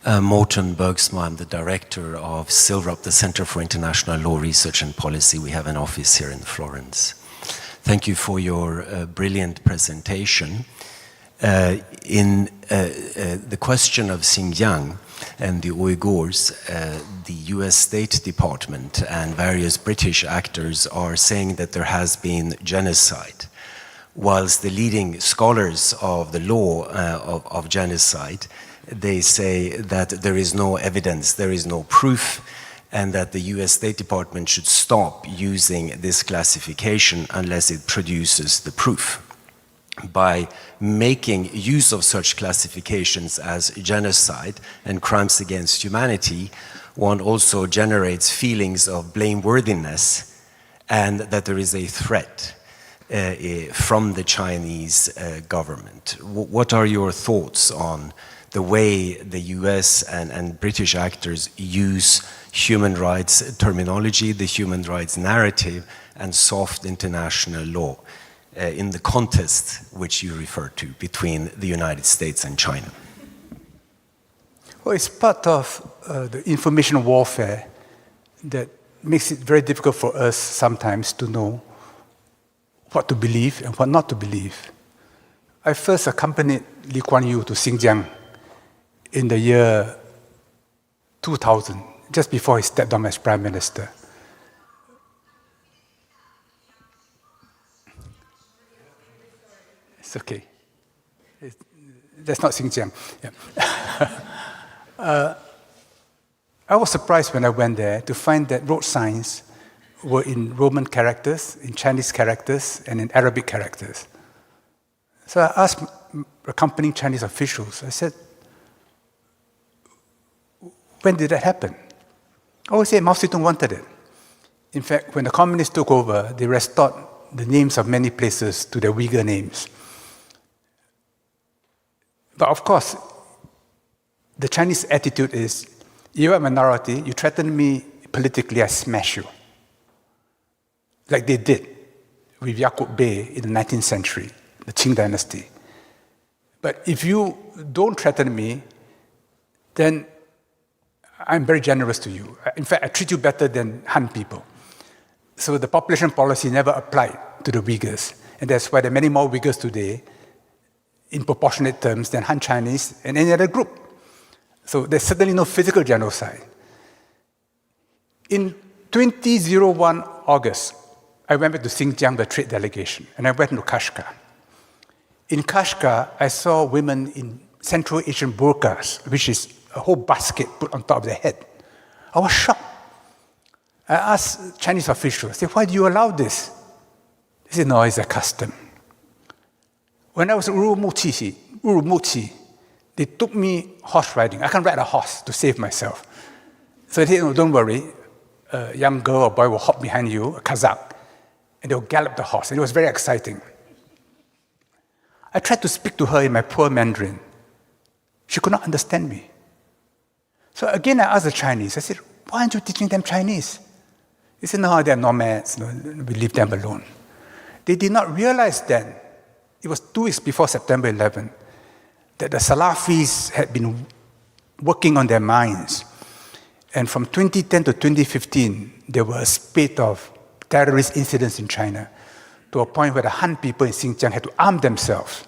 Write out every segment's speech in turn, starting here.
Morten Bergsma. I'm the director of CILRUP, the Center for International Law Research and Policy. We have an office here in Florence. Thank you for your brilliant presentation. In the question of Xinjiang and the Uyghurs, the US State Department and various British actors are saying that there has been genocide, whilst the leading scholars of the law of genocide, they say that there is no evidence, there is no proof, and that the US State Department should stop using this classification unless it produces the proof. By making use of such classifications as genocide and crimes against humanity, one also generates feelings of blameworthiness and that there is a threat from the Chinese government. What are your thoughts on the way the US and British actors use human rights terminology, the human rights narrative, and soft international law in the contest which you refer to between the United States and China? Well, it's part of the information warfare that makes it very difficult for us sometimes to know what to believe and what not to believe. I first accompanied Lee Kuan Yew to Xinjiang in the year 2000, just before he stepped down as Prime Minister. It's okay. That's not Xinjiang. Yeah. I was surprised when I went there to find that road signs were in Roman characters, in Chinese characters, and in Arabic characters. So I asked accompanying Chinese officials, I said, when did that happen? Oh, he said Mao Zedong wanted it. In fact, when the communists took over, they restored the names of many places to their Uyghur names. But of course, the Chinese attitude is, you're a minority, you threaten me politically, I smash you. Like they did with Yaqub Bey in the 19th century, the Qing dynasty. But if you don't threaten me, then I'm very generous to you. In fact, I treat you better than Han people. So the population policy never applied to the Uyghurs. And that's why there are many more Uyghurs today in proportionate terms than Han Chinese and any other group. So there's certainly no physical genocide. In 2001 August, I went back to Xinjiang, the trade delegation, and I went to Kashgar. In Kashgar, I saw women in Central Asian burqas, which is a whole basket put on top of their head. I was shocked. I asked Chinese officials, I said, why do you allow this? They said, no, it's a custom. When I was in Urumqi, they took me horse riding. I can't ride a horse to save myself. So they said, no, don't worry. A young girl or boy will hop behind you, a Kazakh, and they'll gallop the horse. And it was very exciting. I tried to speak to her in my poor Mandarin. She could not understand me. So again, I asked the Chinese, I said, why aren't you teaching them Chinese? They said, no, they're nomads, we leave them alone. They did not realize then, it was 2 weeks before September 11, that the Salafis had been working on their minds. And from 2010 to 2015, there were a spate of terrorist incidents in China, to a point where the Han people in Xinjiang had to arm themselves.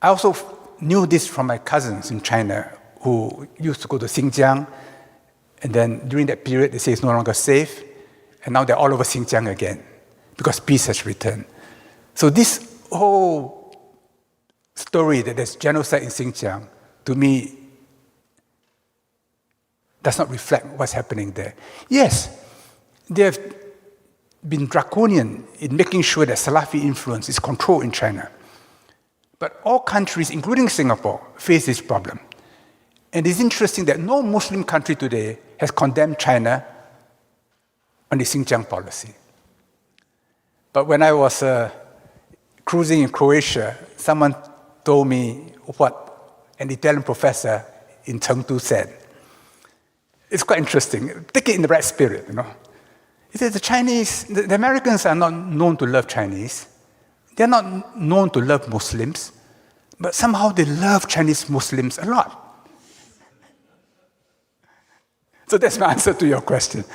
I also knew this from my cousins in China, who used to go to Xinjiang, and then during that period, they say it's no longer safe, and now they're all over Xinjiang again, because peace has returned. So this whole story that there's genocide in Xinjiang, to me, does not reflect what's happening there. Yes, they have been draconian in making sure that Salafi influence is controlled in China. But all countries, including Singapore, face this problem. And it's interesting that no Muslim country today has condemned China on the Xinjiang policy. But when I was cruising in Croatia, someone told me what an Italian professor in Chengdu said. It's quite interesting. Take it in the right spirit, you know. He said the Americans are not known to love Chinese. They're not known to love Muslims, but somehow they love Chinese Muslims a lot. So that's my answer to your question.